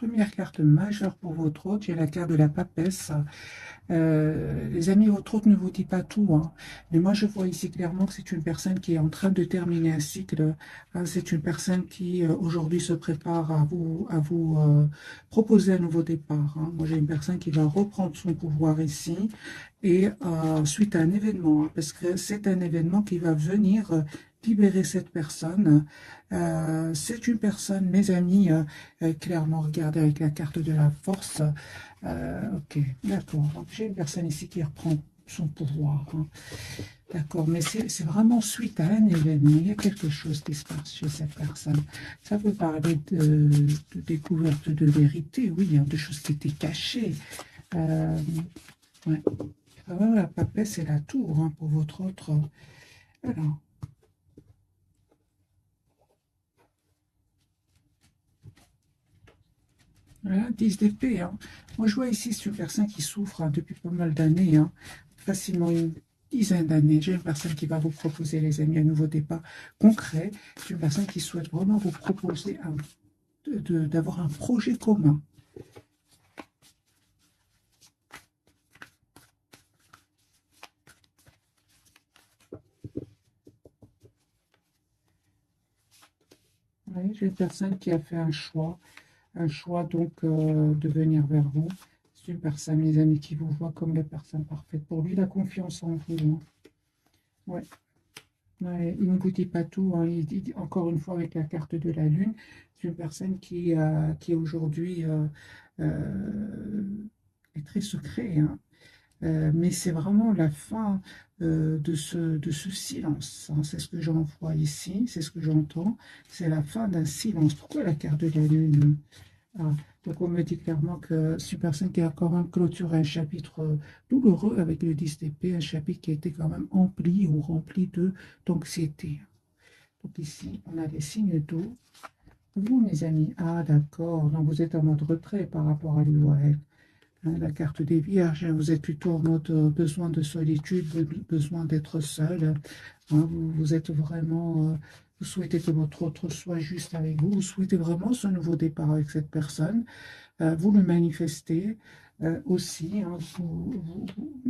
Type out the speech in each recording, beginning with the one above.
Première carte majeure pour votre hôte, j'ai la carte de la papesse. Les amis, votre hôte ne vous dit pas tout, hein. Mais moi je vois ici clairement que c'est une personne qui est en train de terminer un cycle, hein. C'est une personne qui aujourd'hui se prépare à vous proposer un nouveau départ, hein. Moi j'ai une personne qui va reprendre son pouvoir ici et suite à un événement, hein, parce que c'est un événement qui va venir libérer cette personne. C'est une personne, mes amis, clairement, regardez avec la carte de la force. Ok, d'accord. Donc, j'ai une personne ici qui reprend son pouvoir, hein. D'accord, mais c'est vraiment suite à un événement. Il y a quelque chose qui se passe chez cette personne. Ça peut parler de découverte de vérité, oui, hein, de choses qui étaient cachées. Euh, ouais. Ah, la papesse et la tour, hein, pour votre autre. Alors, voilà, 10 d'épée, hein. Moi, je vois ici, c'est une personne qui souffre, hein, depuis pas mal d'années, hein, facilement une dizaine d'années. J'ai une personne qui va vous proposer, les amis, un nouveau départ concret. C'est une personne qui souhaite vraiment vous proposer d'avoir un projet commun. Oui, j'ai une personne qui a fait un choix donc de venir vers vous. C'est une personne, mes amis, qui vous voit comme la personne parfaite. Pour lui, la confiance en vous, hein. Ouais. Ouais, il ne vous dit pas tout, hein. Il dit, encore une fois, avec la carte de la Lune, c'est une personne qui aujourd'hui euh, est très secret, hein. Mais c'est vraiment la fin de ce silence, hein. C'est ce que j'en vois ici, c'est ce que j'entends. C'est la fin d'un silence. Pourquoi la carte de la Lune? Ah, donc on me dit clairement que c'est une personne qui a quand même clôturé un chapitre douloureux avec le 10 d'épée, un chapitre qui a été quand même empli ou rempli d'anxiété. Donc ici, on a les signes d'eau. Vous, mes amis, ah d'accord, donc vous êtes en mode retrait par rapport à lui ou à elle, hein. La carte des vierges, hein, vous êtes plutôt en mode besoin de solitude, besoin d'être seul, hein. Vous êtes vraiment, vous souhaitez que votre autre soit juste avec vous, vous souhaitez vraiment ce nouveau départ avec cette personne. Vous le manifestez aussi, hein.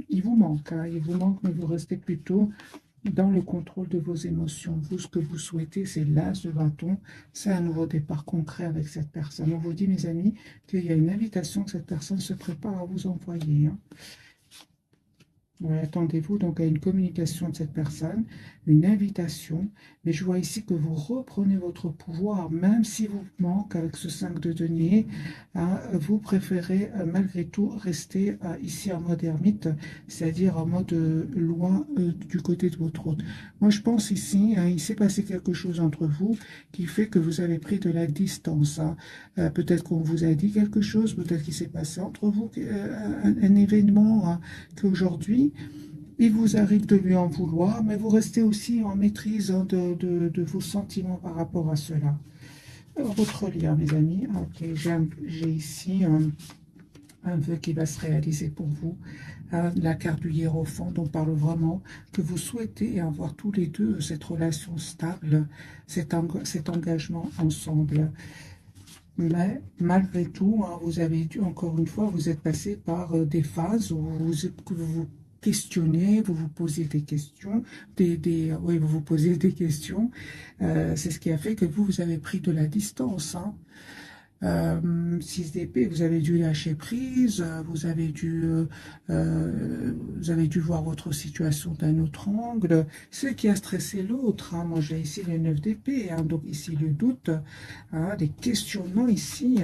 Il vous manque, hein, il vous manque, mais vous restez plutôt dans le contrôle de vos émotions. Vous, ce que vous souhaitez, c'est l'as de bâton, c'est un nouveau départ concret avec cette personne. On vous dit, mes amis, qu'il y a une invitation que cette personne se prépare à vous envoyer, hein. Ouais, attendez-vous donc à une communication de cette personne, une invitation, mais je vois ici que vous reprenez votre pouvoir, même si vous manque avec ce 5 de denier, hein. Vous préférez malgré tout rester ici en mode ermite, c'est-à-dire en mode loin du côté de votre hôte. Moi je pense ici, hein, il s'est passé quelque chose entre vous qui fait que vous avez pris de la distance, hein. Peut-être qu'on vous a dit quelque chose, peut-être qu'il s'est passé entre vous un événement, hein, qu'aujourd'hui, il vous arrive de lui en vouloir, mais vous restez aussi en maîtrise, hein, de vos sentiments par rapport à cela. Alors, votre lien, mes amis. Ok, j'ai ici un vœu qui va se réaliser pour vous. La carte du hiérophant, dont parle vraiment que vous souhaitez avoir tous les deux cette relation stable, cet engagement ensemble. Mais malgré tout, hein, vous avez dû, encore une fois, vous êtes passé par des phases où vous questionnez, vous vous posez des questions, oui, vous vous posez des questions. C'est ce qui a fait que vous avez pris de la distance, hein. 6 d'épée, vous avez dû lâcher prise, vous avez dû voir votre situation d'un autre angle. Ce qui a stressé l'autre, hein. Moi, j'ai ici le 9 d'épée, hein, donc ici le doute, hein, des questionnements ici,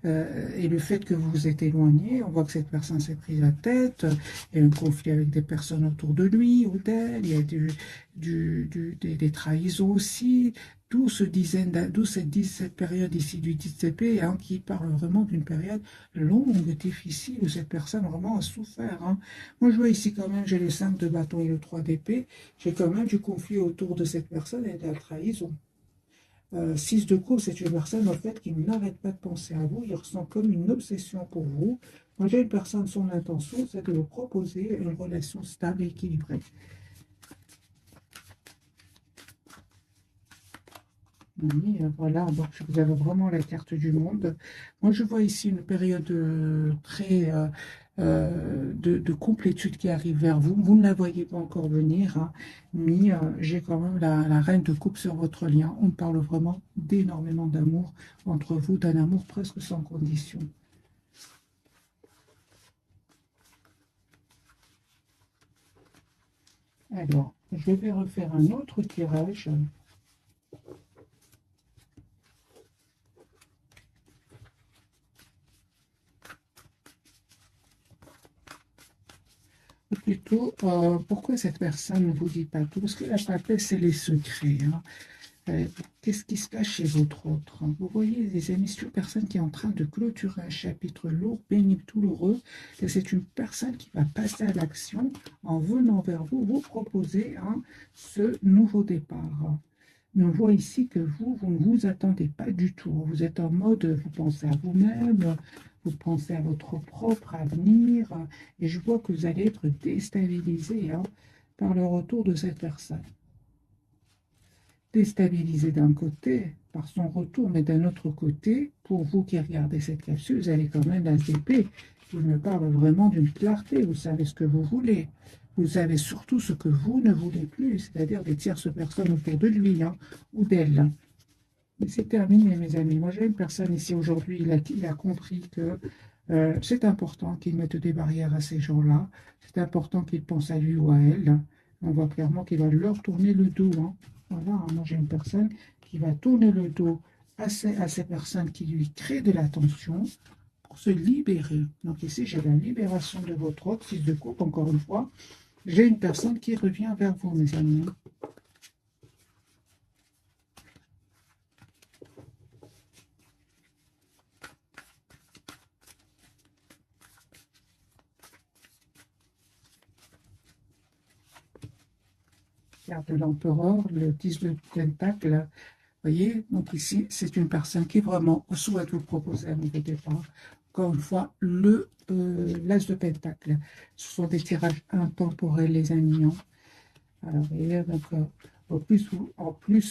et le fait que vous vous êtes éloigné, on voit que cette personne s'est prise la tête, il y a un conflit avec des personnes autour de lui ou d'elle, il y a des trahisons aussi, d'où cette période ici du 10 hein, qui parle vraiment d'une période longue, difficile, où cette personne vraiment a souffert, hein. Moi, je vois ici quand même, j'ai le 5 de bâton et le 3 d'épée, j'ai quand même du conflit autour de cette personne et de la trahison. 6 de coupe, c'est une personne en fait qui n'arrête pas de penser à vous, il ressent comme une obsession pour vous. Moi, j'ai une personne, son intention, c'est de vous proposer une relation stable et équilibrée. Oui, voilà, donc vous avez vraiment la carte du monde. Moi, je vois ici une période très de complétude qui arrive vers vous. Vous ne la voyez pas encore venir, hein, mais j'ai quand même la reine de coupe sur votre lien. On parle vraiment d'énormément d'amour entre vous, d'un amour presque sans condition. Alors, je vais refaire un autre tirage. Ou plutôt, pourquoi cette personne ne vous dit pas tout? Parce que la papesse, c'est les secrets, hein. Euh, Qu'est-ce qui se passe chez votre autre? Vous voyez, les amis, c'est une personne qui est en train de clôturer un chapitre lourd, pénible, douloureux. Et c'est une personne qui va passer à l'action en venant vers vous, vous proposer hein, ce nouveau départ. Mais on voit ici que vous ne vous attendez pas du tout. Vous êtes en mode, vous pensez à vous-même, vous pensez à votre propre avenir. Et je vois que vous allez être déstabilisé hein, par le retour de cette personne. Déstabilisé d'un côté par son retour, mais d'un autre côté, pour vous qui regardez cette capsule, vous avez quand même la CP qui me parle vraiment d'une clarté. Vous savez ce que vous voulez. Vous savez surtout ce que vous ne voulez plus, c'est-à-dire des tierces personnes autour de lui hein, ou d'elle. Mais c'est terminé, mes amis. Moi, j'ai une personne ici aujourd'hui, il a compris que c'est important qu'il mette des barrières à ces gens-là. C'est important qu'il pense à lui ou à elle. On voit clairement qu'il va leur tourner le dos, hein. Voilà, hein. Moi, j'ai une personne qui va tourner le dos à ces personnes qui lui créent de la tension pour se libérer. Donc ici, j'ai la libération de votre autre, fils de coupe, encore une fois. J'ai une personne qui revient vers vous, mes amis. Carte de l'empereur, le 10 de pentacle. Voyez, donc ici, c'est une personne qui vraiment souhaite vous proposer un nouveau départ. Encore une fois, l'as de pentacle. Ce sont des tirages intemporels, les amis, hein. Alors, voyez, donc, en plus,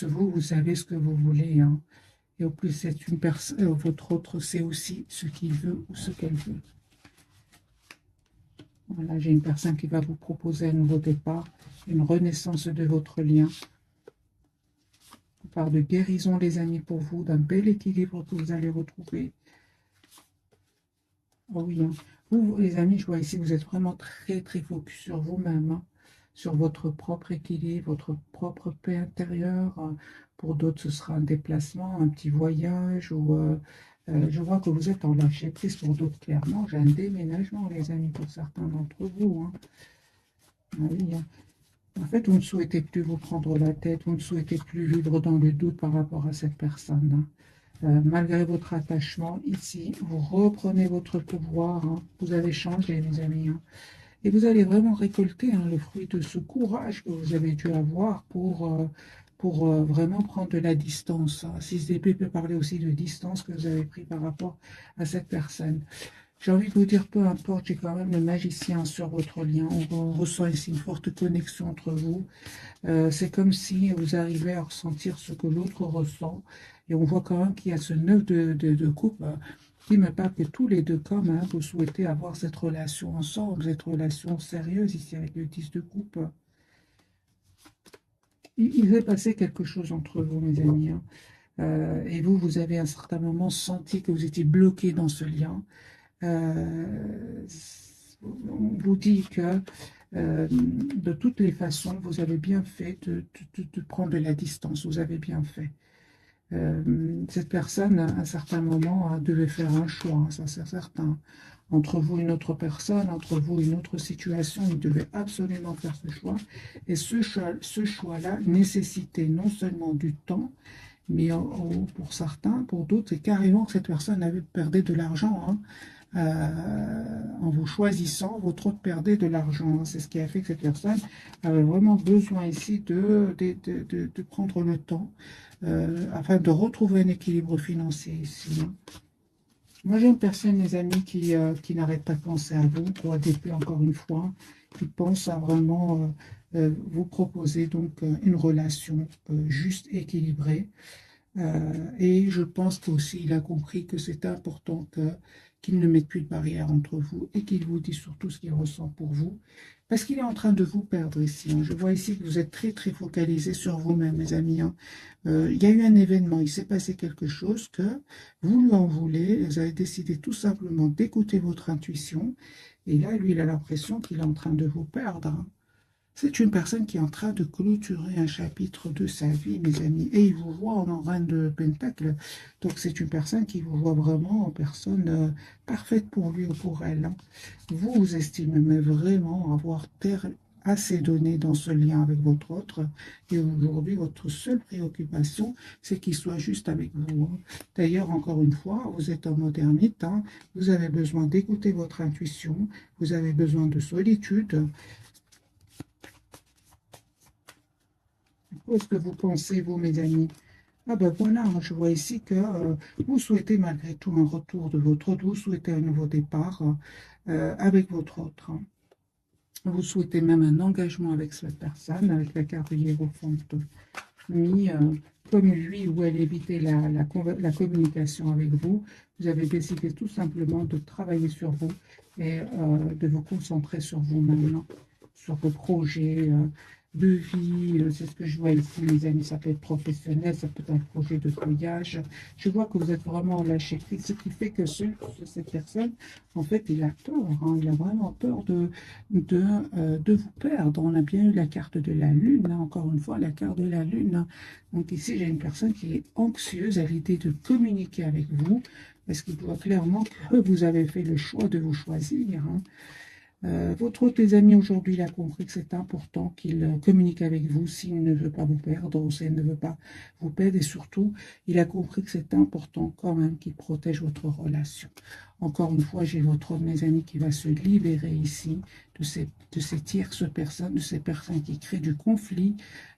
vous savez ce que vous voulez, hein. Et au plus, c'est une personne, votre autre sait aussi ce qu'il veut ou ce qu'elle veut. Voilà, j'ai une personne qui va vous proposer un nouveau départ, une renaissance de votre lien. On parle de guérison, les amis, pour vous, d'un bel équilibre que vous allez retrouver. Oh oui, hein. Vous, les amis, je vois ici, vous êtes vraiment très, très focus sur vous-même, hein, sur votre propre équilibre, votre propre paix intérieure. Pour d'autres, ce sera un déplacement, un petit voyage, ou je vois que vous êtes en lâcher prise. Pour d'autres, clairement, j'ai un déménagement, les amis, pour certains d'entre vous, hein. Ah oui, hein. En fait, vous ne souhaitez plus vous prendre la tête, vous ne souhaitez plus vivre dans le doute par rapport à cette personne, hein. Malgré votre attachement, ici, vous reprenez votre pouvoir, hein. Vous avez changé, mes amis, hein. Et vous allez vraiment récolter hein, le fruit de ce courage que vous avez dû avoir pour vraiment prendre de la distance, hein. 6 d'épée peut parler aussi de distance que vous avez pris par rapport à cette personne. J'ai envie de vous dire, peu importe, j'ai quand même le magicien sur votre lien. On ressent ici une forte connexion entre vous. C'est comme si vous arrivez à ressentir ce que l'autre ressent. Et on voit quand même qu'il y a ce neuf de coupe qui me parle que tous les deux, comme hein, vous souhaitez avoir cette relation ensemble, cette relation sérieuse ici avec le 10 de coupe. Il va passer quelque chose entre vous, mes amis, hein. Et vous, vous avez à un certain moment senti que vous étiez bloqué dans ce lien. Euh, on vous dit que de toutes les façons, vous avez bien fait de prendre de la distance, vous avez bien fait. Cette personne, à un certain moment, devait faire un choix, hein, ça c'est certain. Entre vous et une autre personne, entre vous et une autre situation, il devait absolument faire ce choix. Et ce choix-là nécessitait non seulement du temps, mais pour certains, pour d'autres, c'est carrément que cette personne avait perdu de l'argent, hein. En vous choisissant, votre autre perdait de l'argent, hein. C'est ce qui a fait que cette personne avait vraiment besoin ici de prendre le temps afin de retrouver un équilibre financier ici, hein. Moi, j'ai une personne, mes amis, qui n'arrête pas de penser à vous, pour ADP encore une fois, qui pense à vraiment vous proposer donc une relation juste équilibrée. Et je pense qu'aussi il a compris que c'est important qu'il ne mette plus de barrière entre vous et qu'il vous dise surtout ce qu'il ressent pour vous. Parce qu'il est en train de vous perdre ici, hein. Je vois ici que vous êtes très très focalisé sur vous-même, mes amis, hein. Il y a eu un événement, il s'est passé quelque chose que vous lui en voulez. Vous avez décidé tout simplement d'écouter votre intuition. Et là, lui, il a l'impression qu'il est en train de vous perdre, hein. C'est une personne qui est en train de clôturer un chapitre de sa vie, mes amis. Et il vous voit en reine de Pentacle. Donc c'est une personne qui vous voit vraiment en personne parfaite pour lui ou pour elle, hein. Vous vous estimez mais vraiment avoir assez donné dans ce lien avec votre autre. Et aujourd'hui, votre seule préoccupation, c'est qu'il soit juste avec vous, hein. D'ailleurs, encore une fois, vous êtes en mode ermite, hein. Vous avez besoin d'écouter votre intuition. Vous avez besoin de solitude. Qu'est-ce que vous pensez, vous, mes amis? Ah ben voilà, hein, je vois ici que vous souhaitez malgré tout un retour de votre autre, vous souhaitez un nouveau départ avec votre autre, hein. Vous souhaitez même un engagement avec cette personne, avec la carte de Hiérophant mis, comme lui ou elle évitait la communication avec vous. Vous avez décidé tout simplement de travailler sur vous et de vous concentrer sur vous-même, hein, sur vos projets de vie. C'est ce que je vois ici, mes amis. Ça peut être professionnel, ça peut être un projet de voyage. Je vois que vous êtes vraiment lâché prise, ce qui fait que cette personne, en fait, il a peur, hein. Il a vraiment peur de vous perdre. On a bien eu la carte de la Lune, hein, encore une fois, la carte de la Lune, hein. Donc ici, j'ai une personne qui est anxieuse à l'idée de communiquer avec vous, parce qu'il voit clairement que vous avez fait le choix de vous choisir, hein. Votre autre, les amis, aujourd'hui, il a compris que c'est important qu'il communique avec vous s'il ne veut pas vous perdre ou s'il ne veut pas vous perdre. Et surtout, il a compris que c'est important quand même qu'il protège votre relation. Encore une fois, j'ai votre homme, mes amis, qui va se libérer ici de ces tierces personnes, de ces personnes qui créent du conflit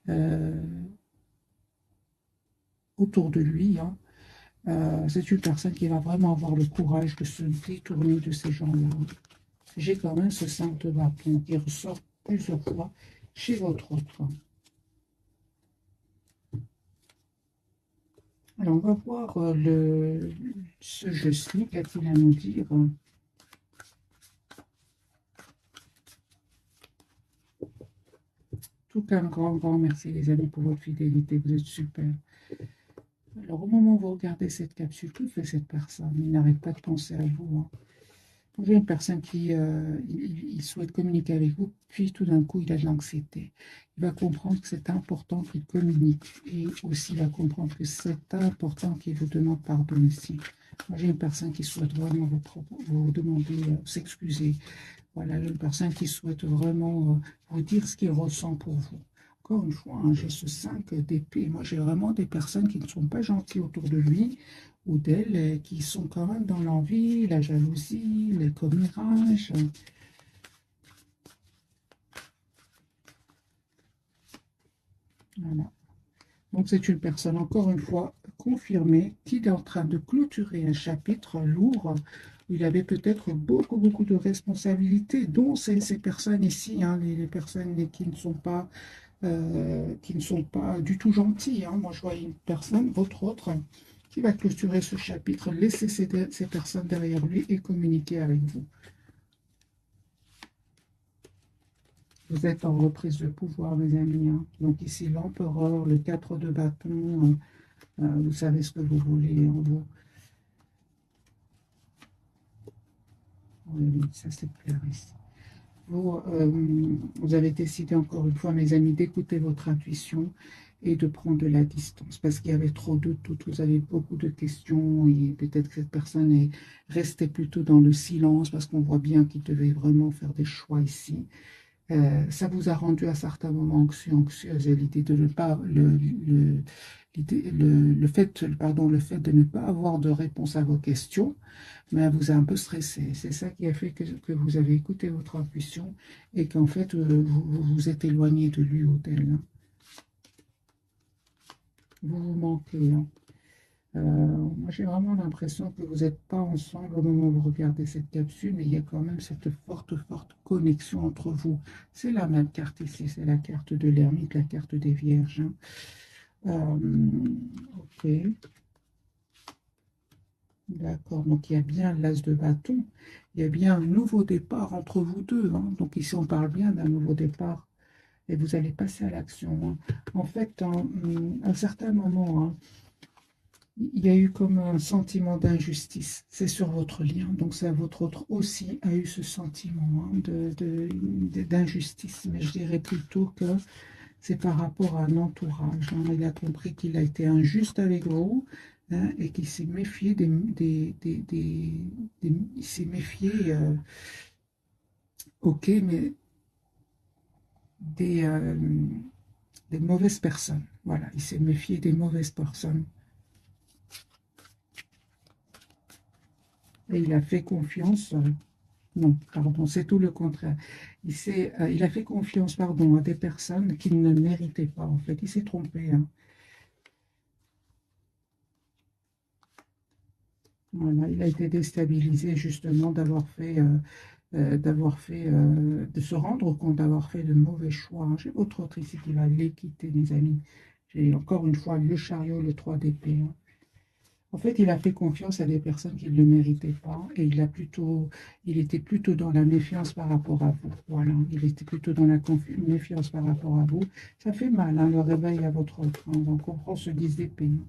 euh, autour de lui, hein. C'est une personne qui va vraiment avoir le courage de se détourner de ces gens-là. J'ai quand même ce 5 de bâton qui ressort plusieurs fois chez votre autre. Alors, on va voir ce jeu-ci, qu'a-t-il à nous dire? Tout un grand, grand merci, les amis, pour votre fidélité. Vous êtes super. Alors, au moment où vous regardez cette capsule, que fait cette personne? Il n'arrête pas de penser à vous, hein. Vous voyez une personne qui il souhaite communiquer avec vous, puis tout d'un coup, il a de l'anxiété. Il va comprendre que c'est important qu'il communique et aussi il va comprendre que c'est important qu'il vous demande pardon ici. Moi, j'ai une personne qui souhaite vraiment vous demander, s'excuser. Voilà, j'ai une personne qui souhaite vraiment vous dire ce qu'il ressent pour vous. Encore une fois, hein, j'ai ce 5 d'épée. Moi, j'ai vraiment des personnes qui ne sont pas gentilles autour de lui ou d'elle, qui sont quand même dans l'envie, la jalousie, les commérages. Voilà. Donc, c'est une personne, encore une fois, confirmée, qui est en train de clôturer un chapitre lourd. Il avait peut-être beaucoup, beaucoup de responsabilités, dont ces personnes ici, hein, les personnes qui ne sont pas du tout gentilles, hein. Moi, je vois une personne, votre autre, qui va clôturer ce chapitre, laisser ces personnes derrière lui et communiquer avec vous. Vous êtes en reprise de pouvoir, mes amis, hein. Donc ici, l'empereur, le 4 de bâton, vous savez ce que vous voulez en vous. Oui, oui, ça c'est clair ici. Vous avez décidé encore une fois, mes amis, d'écouter votre intuition et de prendre de la distance parce qu'il y avait trop de doutes, vous avez beaucoup de questions et peut-être que cette personne est restée plutôt dans le silence parce qu'on voit bien qu'il devait vraiment faire des choix ici. Ça vous a rendu à certains moments anxieuse et l'idée de ne pas le fait de ne pas avoir de réponse à vos questions, mais elle vous a un peu stressé. C'est ça qui a fait que vous avez écouté votre intuition et qu'en fait vous vous êtes éloigné de lui ou d'elle, hein. Vous vous manquez, hein. Moi, j'ai vraiment l'impression que vous n'êtes pas ensemble au moment où vous regardez cette capsule, mais il y a quand même cette forte, forte connexion entre vous. C'est la même carte ici, c'est la carte de l'ermite, la carte des vierges, hein. Ok, d'accord. Donc il y a bien l'as de bâton. Il y a bien un nouveau départ entre vous deux, hein. Donc ici, on parle bien d'un nouveau départ. Et vous allez passer à l'action, hein. En fait, à un certain moment, hein, il y a eu comme un sentiment d'injustice. C'est sur votre lien. Donc ça, votre autre aussi a eu ce sentiment, hein, d'injustice. Mais je dirais plutôt que c'est par rapport à un entourage, hein. Il a compris qu'il a été injuste avec vous, hein, et qu'il s'est méfié il s'est méfié, ok, mais des, euh, des mauvaises personnes. Voilà, il s'est méfié des mauvaises personnes. Et il a fait confiance, non, pardon, c'est tout le contraire. Il a fait confiance, pardon, à des personnes qu'il ne méritait pas, en fait. Il s'est trompé, hein. Voilà, il a été déstabilisé justement de se rendre compte d'avoir fait de mauvais choix, hein. J'ai autre autre ici qui va les quitter, mes amis. J'ai encore une fois le chariot, le 3 d'épée, hein. En fait, il a fait confiance à des personnes qui ne le méritaient pas et il était plutôt dans la méfiance par rapport à vous. Voilà, il était plutôt dans la méfiance par rapport à vous. Ça fait mal, hein, le réveil à votre autre, hein. On comprend ce 10 d'épée, hein.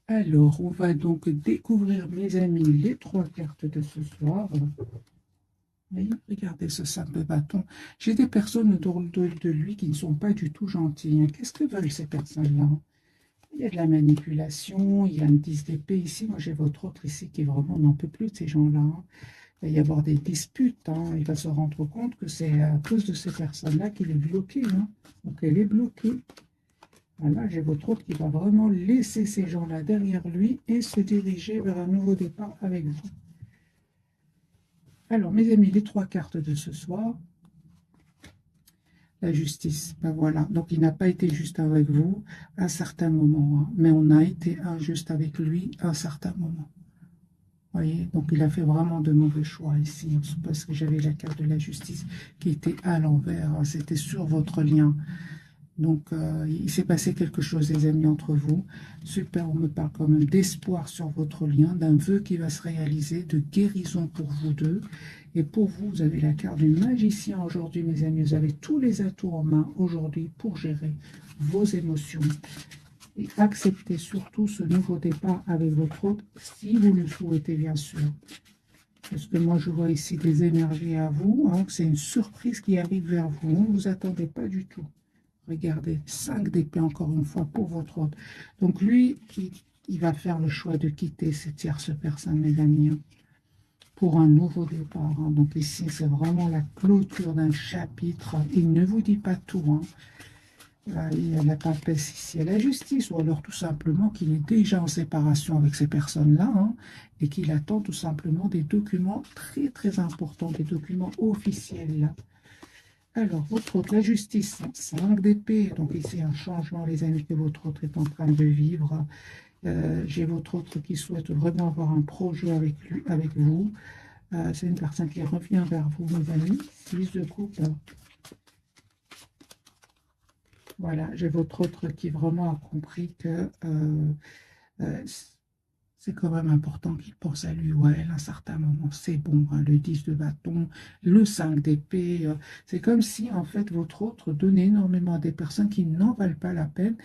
Alors, on va donc découvrir, mes amis, les trois cartes de ce soir. Oui, regardez ce simple bâton. J'ai des personnes autour de lui qui ne sont pas du tout gentilles, hein. Qu'est-ce que veulent ces personnes-là? Il y a de la manipulation, il y a un 10 d'épée ici. Moi, j'ai votre autre ici qui vraiment n'en peut plus de ces gens-là, hein. Il va y avoir des disputes, hein. Il va se rendre compte que c'est à cause de ces personnes-là qu'il est bloqué, hein. Donc, elle est bloquée. Voilà, j'ai votre autre qui va vraiment laisser ces gens-là derrière lui et se diriger vers un nouveau départ avec vous. Alors, mes amis, les trois cartes de ce soir. La justice, ben voilà. Donc, il n'a pas été juste avec vous à un certain moment, hein, mais on a été injuste avec lui à un certain moment. Voyez, donc il a fait vraiment de mauvais choix ici, hein, parce que j'avais la carte de la justice qui était à l'envers, hein. C'était sur votre lien. Donc, il s'est passé quelque chose, les amis, entre vous. Super, on me parle quand même d'espoir sur votre lien, d'un vœu qui va se réaliser, de guérison pour vous deux. Et pour vous, vous avez la carte du magicien aujourd'hui, mes amis. Vous avez tous les atouts en main aujourd'hui pour gérer vos émotions. Et accepter surtout ce nouveau départ avec votre autre, si vous le souhaitez, bien sûr. Parce que moi, je vois ici des énergies à vous, hein. C'est une surprise qui arrive vers vous. Vous ne vous attendez pas du tout. Regardez, 5 d'épée encore une fois pour votre autre. Donc lui, il va faire le choix de quitter cette tierce personne, mes amis, hein, pour un nouveau départ, hein. Donc ici, c'est vraiment la clôture d'un chapitre. Il ne vous dit pas tout, hein. Là, il y a la papesse ici à la justice, ou alors tout simplement qu'il est déjà en séparation avec ces personnes-là, hein, et qu'il attend tout simplement des documents très très importants, des documents officiels. Alors, votre autre, la justice, 5 d'épée. Donc ici, un changement, les amis, que votre autre est en train de vivre. J'ai votre autre qui souhaite vraiment avoir un projet avec lui, avec vous. C'est une personne qui revient vers vous, mes amis. 6 de coupe. Voilà, j'ai votre autre qui vraiment a compris que euh, c'est quand même important qu'il pense à lui ou à elle à un certain moment. C'est bon, hein, le 10 de bâton, le 5 d'épée. C'est comme si, en fait, votre autre donnait énormément à des personnes qui n'en valent pas la peine.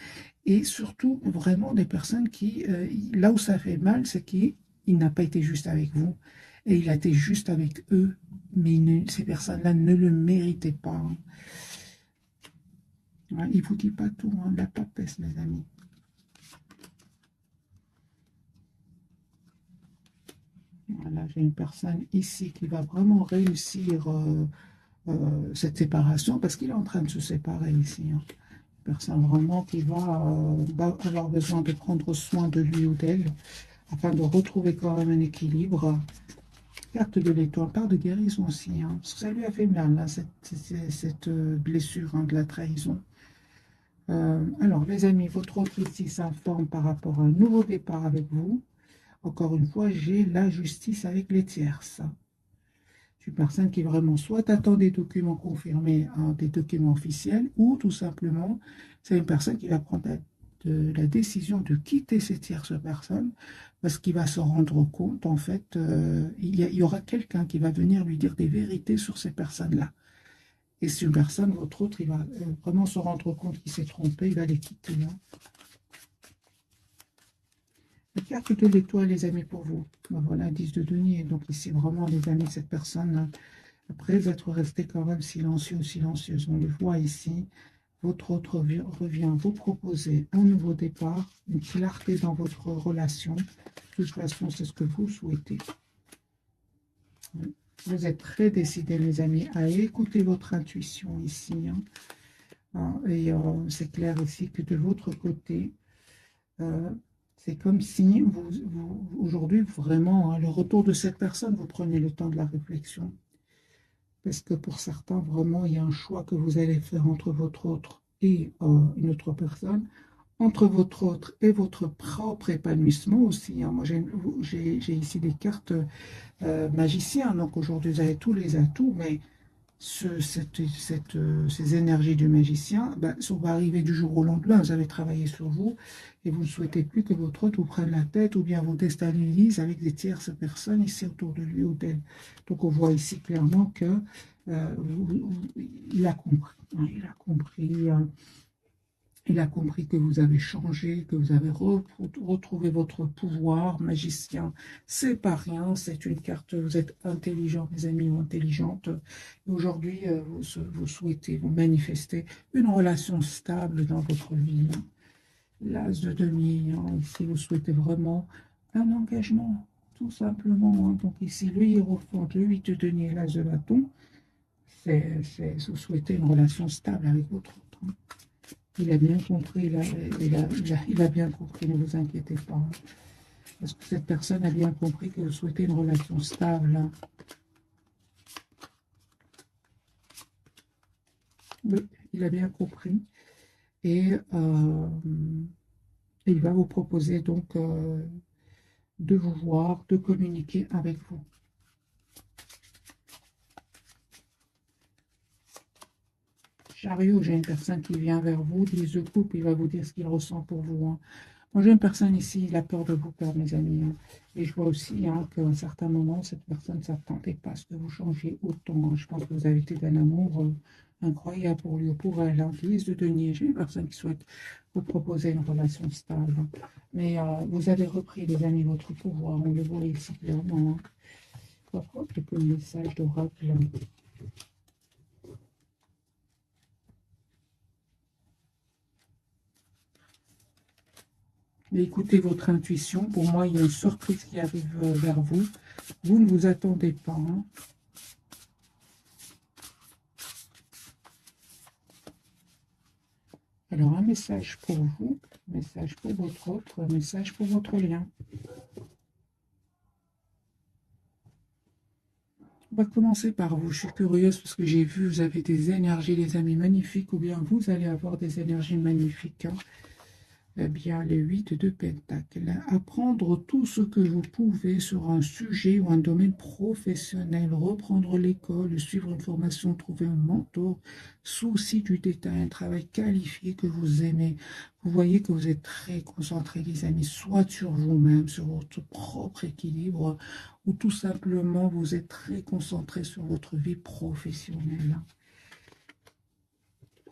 Et surtout, vraiment, des personnes qui, là où ça fait mal, c'est qu'il n'a pas été juste avec vous. Et il a été juste avec eux. Mais ces personnes-là ne le méritaient pas, hein. Ouais, il ne vous dit pas tout, hein, la papesse, mes amis. Voilà, j'ai une personne ici qui va vraiment réussir cette séparation parce qu'il est en train de se séparer ici, hein. Une personne vraiment qui va avoir besoin de prendre soin de lui ou d'elle afin de retrouver quand même un équilibre. Carte de l'étoile, part de guérison aussi, hein, parce que ça lui a fait mal, là, cette blessure, hein, de la trahison. Alors, les amis, votre autre ici s'informe par rapport à un nouveau départ avec vous. Encore une fois, j'ai la justice avec les tierces. C'est une personne qui vraiment soit attend des documents confirmés, hein, des documents officiels, ou tout simplement, c'est une personne qui va prendre la décision de quitter cette tierce personne parce qu'il va se rendre compte, en fait, il y aura quelqu'un qui va venir lui dire des vérités sur ces personnes-là. Et si une personne, votre autre, il va vraiment se rendre compte qu'il s'est trompé, il va les quitter, hein. La carte de l'étoile, les amis, pour vous. Ben voilà, 10 de denier. Donc ici, vraiment, les amis, cette personne, hein, après être resté quand même silencieux ou silencieuse, on le voit ici, votre autre revient vous proposer un nouveau départ, une clarté dans votre relation. De toute façon, c'est ce que vous souhaitez. Vous êtes très décidés, mes amis, à écouter votre intuition ici, hein. Et c'est clair ici que de votre côté, euh, c'est comme si aujourd'hui, vraiment, hein, le retour de cette personne, vous prenez le temps de la réflexion. Parce que pour certains, vraiment, il y a un choix que vous allez faire entre votre autre et une autre personne, entre votre autre et votre propre épanouissement aussi, hein. Moi, j'ai ici des cartes magiciens, donc aujourd'hui, vous avez tous les atouts, mais ces énergies du magicien, ben, ça va arriver du jour au lendemain. Vous avez travaillé sur vous et vous ne souhaitez plus que votre autre vous prenne la tête ou bien vous déstabilise avec des tierces personnes ici autour de lui ou d'elle. Donc on voit ici clairement que il a compris, hein, il a compris. Il a compris que vous avez changé, que vous avez retrouvé votre pouvoir magicien. C'est pas rien, c'est une carte, vous êtes intelligent, mes amis, ou intelligente. Aujourd'hui, vous souhaitez, vous manifester une relation stable dans votre vie, hein. L'as de denier, hein, ici, vous souhaitez vraiment un engagement, tout simplement, hein. Donc ici, le hiérophant, le 8 de denier, l'as de bâton, vous souhaitez une relation stable avec votre autre, hein. Il a bien compris, il a bien compris, ne vous inquiétez pas, hein. Parce que cette personne a bien compris que vous souhaitez une relation stable, hein. Oui, il a bien compris. Et il va vous proposer donc de vous voir, de communiquer avec vous. Chariot, j'ai une personne qui vient vers vous, 10 de coupe, il va vous dire ce qu'il ressent pour vous, hein. Moi, j'ai une personne ici, il a peur de vous perdre, mes amis, hein. Et je vois aussi, hein, qu'à un certain moment, cette personne ne s'attendait pas à ce que vous changiez autant, hein. Je pense que vous avez été d'un amour incroyable pour lui ou pour elle, hein. 10 de denier, j'ai une personne qui souhaite vous proposer une relation stable, hein. Mais vous avez repris, les amis, votre pouvoir. On le voit ici clairement, hein. Quelques messages d'oracle. Mais écoutez votre intuition. Pour moi, il y a une surprise qui arrive vers vous. Vous ne vous attendez pas, hein. Alors, un message pour vous, un message pour votre autre, un message pour votre lien. On va commencer par vous. Je suis curieuse parce que j'ai vu, vous avez des énergies, les amis, magnifiques, ou bien vous allez avoir des énergies magnifiques, hein. Eh bien, les 8 de Pentacle. Apprendre tout ce que vous pouvez sur un sujet ou un domaine professionnel, reprendre l'école, suivre une formation, trouver un mentor, souci du détail, un travail qualifié que vous aimez. Vous voyez que vous êtes très concentrés, les amis, soit sur vous-même, sur votre propre équilibre, ou tout simplement vous êtes très concentrés sur votre vie professionnelle.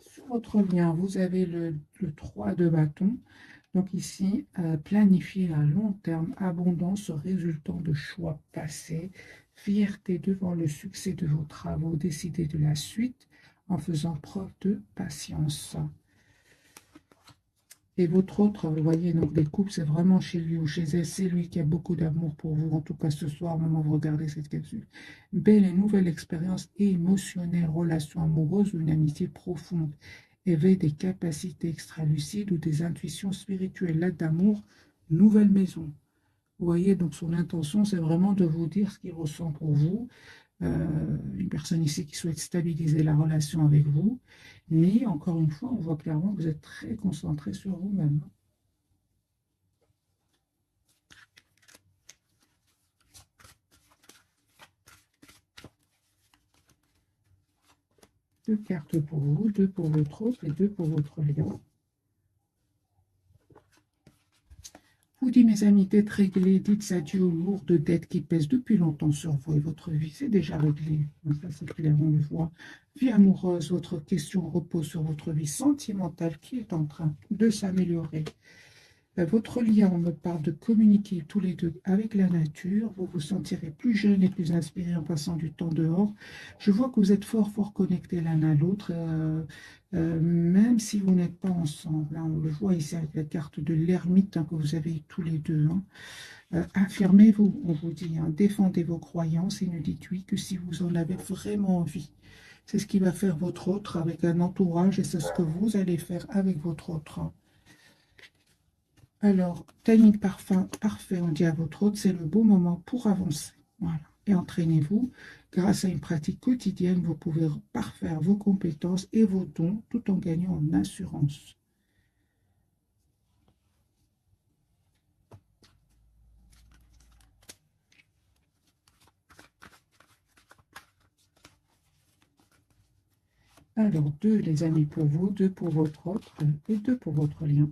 Sur votre lien, vous avez le 3 de bâton. Donc ici, planifier à long terme, abondance résultant de choix passés, fierté devant le succès de vos travaux, décider de la suite en faisant preuve de patience. Et votre autre, vous voyez, donc des couples, c'est vraiment chez lui ou chez elle, c'est lui qui a beaucoup d'amour pour vous, en tout cas ce soir, au moment où vous regardez cette capsule. Belle et nouvelle expérience émotionnelle, relation amoureuse ou une amitié profonde, éveil des capacités extra-lucides ou des intuitions spirituelles, l'aide d'amour, nouvelle maison. Vous voyez, donc son intention, c'est vraiment de vous dire ce qu'il ressent pour vous. Une personne ici qui souhaite stabiliser la relation avec vous. Mais encore une fois, on voit clairement que vous êtes très concentré sur vous-même. 2 cartes pour vous, 2 pour votre autre et 2 pour votre lien. Vous dites, mes amis, d'être réglés, dites adieu aux lourdes dettes qui pèsent depuis longtemps sur vous et votre vie. C'est déjà réglé. Ça, c'est clair, on le voit. Vie amoureuse, votre question repose sur votre vie sentimentale qui est en train de s'améliorer. Votre lien, on me parle de communiquer tous les deux avec la nature. Vous vous sentirez plus jeune et plus inspiré en passant du temps dehors. Je vois que vous êtes fort, fort connectés l'un à l'autre, même si vous n'êtes pas ensemble. Hein. On le voit ici avec la carte de l'ermite hein, que vous avez tous les deux. Hein. Affirmez-vous, on vous dit. Hein, défendez vos croyances et ne dites oui que si vous en avez vraiment envie. C'est ce qui va faire votre autre avec un entourage et c'est ce que vous allez faire avec votre autre. Hein. Alors, timing parfait, on dit à votre hôte, c'est le bon moment pour avancer. Voilà. Et entraînez-vous. Grâce à une pratique quotidienne, vous pouvez parfaire vos compétences et vos dons tout en gagnant en assurance. Alors, 2 les amis pour vous, 2 pour votre autre et 2 pour votre lien.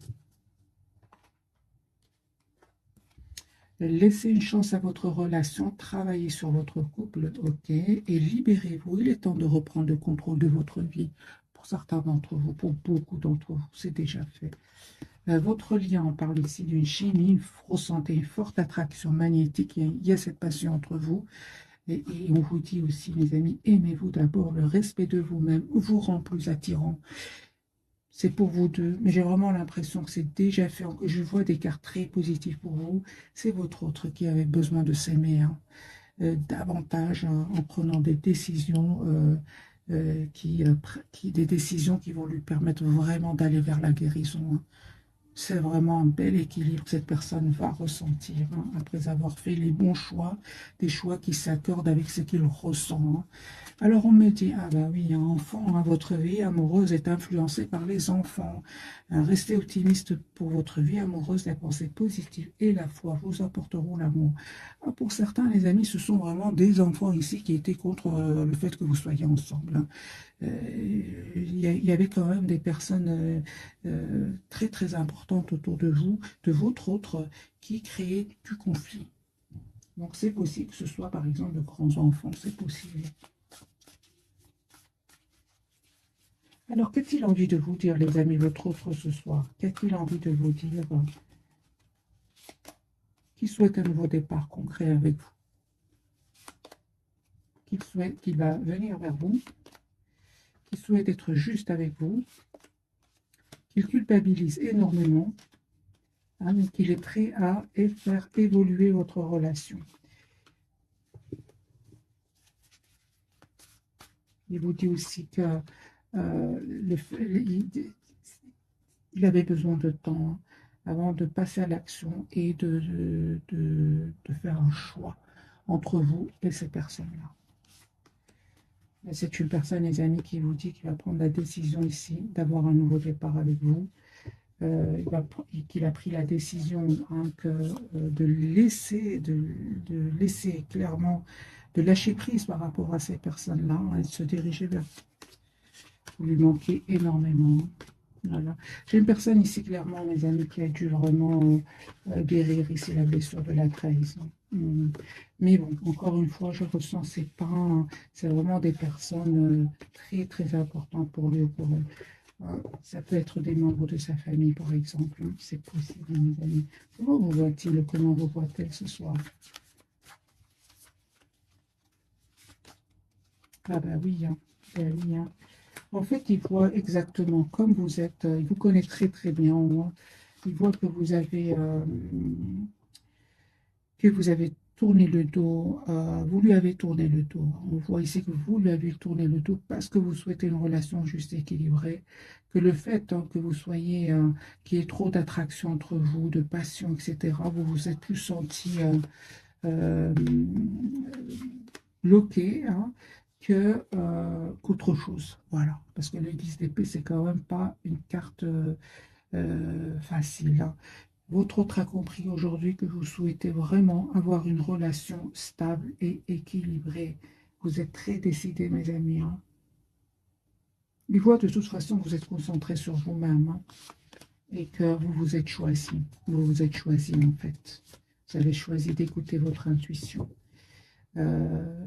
Laissez une chance à votre relation, travaillez sur votre couple, ok, et libérez-vous. Il est temps de reprendre le contrôle de votre vie. Pour certains d'entre vous, pour beaucoup d'entre vous, c'est déjà fait. Votre lien, on parle ici d'une chimie, vous ressentez une forte attraction magnétique, il y a cette passion entre vous. Et on vous dit aussi, mes amis, aimez-vous d'abord, le respect de vous-même vous rend plus attirant. C'est pour vous deux, mais j'ai vraiment l'impression que c'est déjà fait. Je vois des cartes très positives pour vous. C'est votre autre qui avait besoin de s'aimer hein, davantage hein, en prenant des décisions, des décisions qui vont lui permettre vraiment d'aller vers la guérison. Hein. C'est vraiment un bel équilibre que cette personne va ressentir hein, après avoir fait les bons choix, des choix qui s'accordent avec ce qu'il ressent. Hein. Alors on me dit, ah bah oui, un enfant, hein, votre vie amoureuse est influencée par les enfants. Restez optimiste pour votre vie amoureuse, la pensée positive et la foi vous apporteront l'amour. Pour certains, les amis, ce sont vraiment des enfants ici qui étaient contre le fait que vous soyez ensemble. Hein. Il y avait quand même des personnes très très importantes autour de vous, de votre autre, qui créaient du conflit. Donc c'est possible que ce soit par exemple de grands enfants, c'est possible. Alors qu'a-t-il envie de vous dire les amis, votre autre ce soir? Qu'a-t-il envie de vous dire qu'il souhaite un nouveau départ concret avec vous? Qu'il souhaite qu'il va venir vers vous, qu'il souhaite être juste avec vous, qu'il culpabilise énormément, hein, mais qu'il est prêt à faire évoluer votre relation. Il vous dit aussi que il avait besoin de temps avant de passer à l'action et de faire un choix entre vous et ces personnes-là. C'est une personne, les amis, qui vous dit qu'il va prendre la décision ici d'avoir un nouveau départ avec vous. Qu'il a pris la décision hein, de laisser clairement, de lâcher prise par rapport à ces personnes-là hein, et de se diriger vers vous. Lui manquez énormément. Voilà. J'ai une personne ici, clairement, mes amis, qui a dû vraiment guérir ici la blessure de la trahison. Mais bon, encore une fois, je ressens c'est pas, c'est vraiment des personnes très, très importantes pour lui ou pour elle. Ça peut être des membres de sa famille, par exemple. Hein. C'est possible, mes amis. Comment vous voit-il? Comment vous voit-elle ce soir? Ah bah oui, hein. Ben oui, hein. En fait, il voit exactement comme vous êtes. Il vous connaît très très bien. Hein. Il voit que vous avez tourné le dos. Vous lui avez tourné le dos. On voit ici que vous lui avez tourné le dos parce que vous souhaitez une relation juste et équilibrée. Que le fait hein, que vous soyez, qu'il y ait trop d'attraction entre vous, de passion, etc., vous vous êtes plus senti euh, bloqué. Hein, qu'autre chose. Voilà. Parce que le 10 d'épée, c'est quand même pas une carte facile. Hein. Votre autre a compris aujourd'hui que vous souhaitez vraiment avoir une relation stable et équilibrée. Vous êtes très décidés, mes amis. Hein. Il voit de toute façon que vous êtes concentré sur vous-même, hein, et que vous vous êtes choisi. Vous vous êtes choisi en fait. Vous avez choisi d'écouter votre intuition. Euh,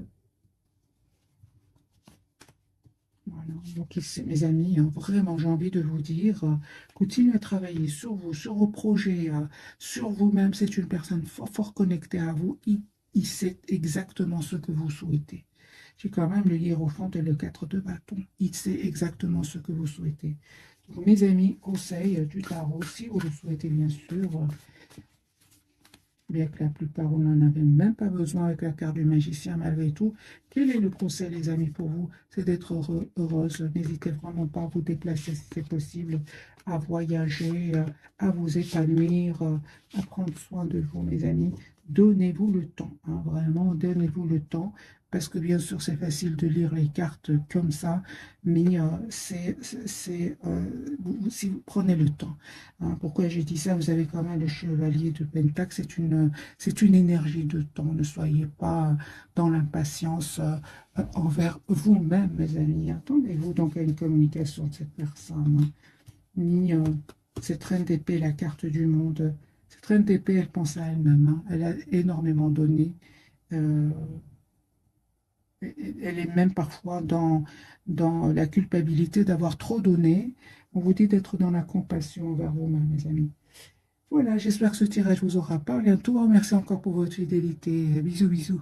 voilà. Donc ici, mes amis, vraiment, j'ai envie de vous dire, continuez à travailler sur vous, sur vos projets, sur vous-même. C'est une personne fort, fort connectée à vous. Il sait exactement ce que vous souhaitez. J'ai quand même le hiérophante et le 4 de bâton. Il sait exactement ce que vous souhaitez. Donc, mes amis, conseils du tarot, si vous le souhaitez, bien sûr, bien que la plupart, vous n'en avez même pas besoin avec la carte du magicien, malgré tout. Quel est le conseil, les amis, pour vous? C'est d'être heureuse. N'hésitez vraiment pas à vous déplacer si c'est possible, à voyager, à vous épanouir, à prendre soin de vous, mes amis. Donnez-vous le temps, hein, vraiment, donnez-vous le temps. Parce que bien sûr, c'est facile de lire les cartes comme ça, mais si vous prenez le temps. Hein, pourquoi j'ai dit ça? Vous avez quand même le chevalier de Pentacle, c'est une énergie de temps. Ne soyez pas dans l'impatience envers vous-même, mes amis. Attendez-vous donc à une communication de cette personne, hein. Ni cette reine d'épée, la carte du monde. Cette reine d'épée, elle pense à elle-même, hein. Elle a énormément donné. Euh, Elle est même parfois dans la culpabilité d'avoir trop donné. On vous dit d'être dans la compassion envers vous-même, mes amis. Voilà, j'espère que ce tirage vous aura parlé. Un tout grand merci encore pour votre fidélité. Bisous, bisous.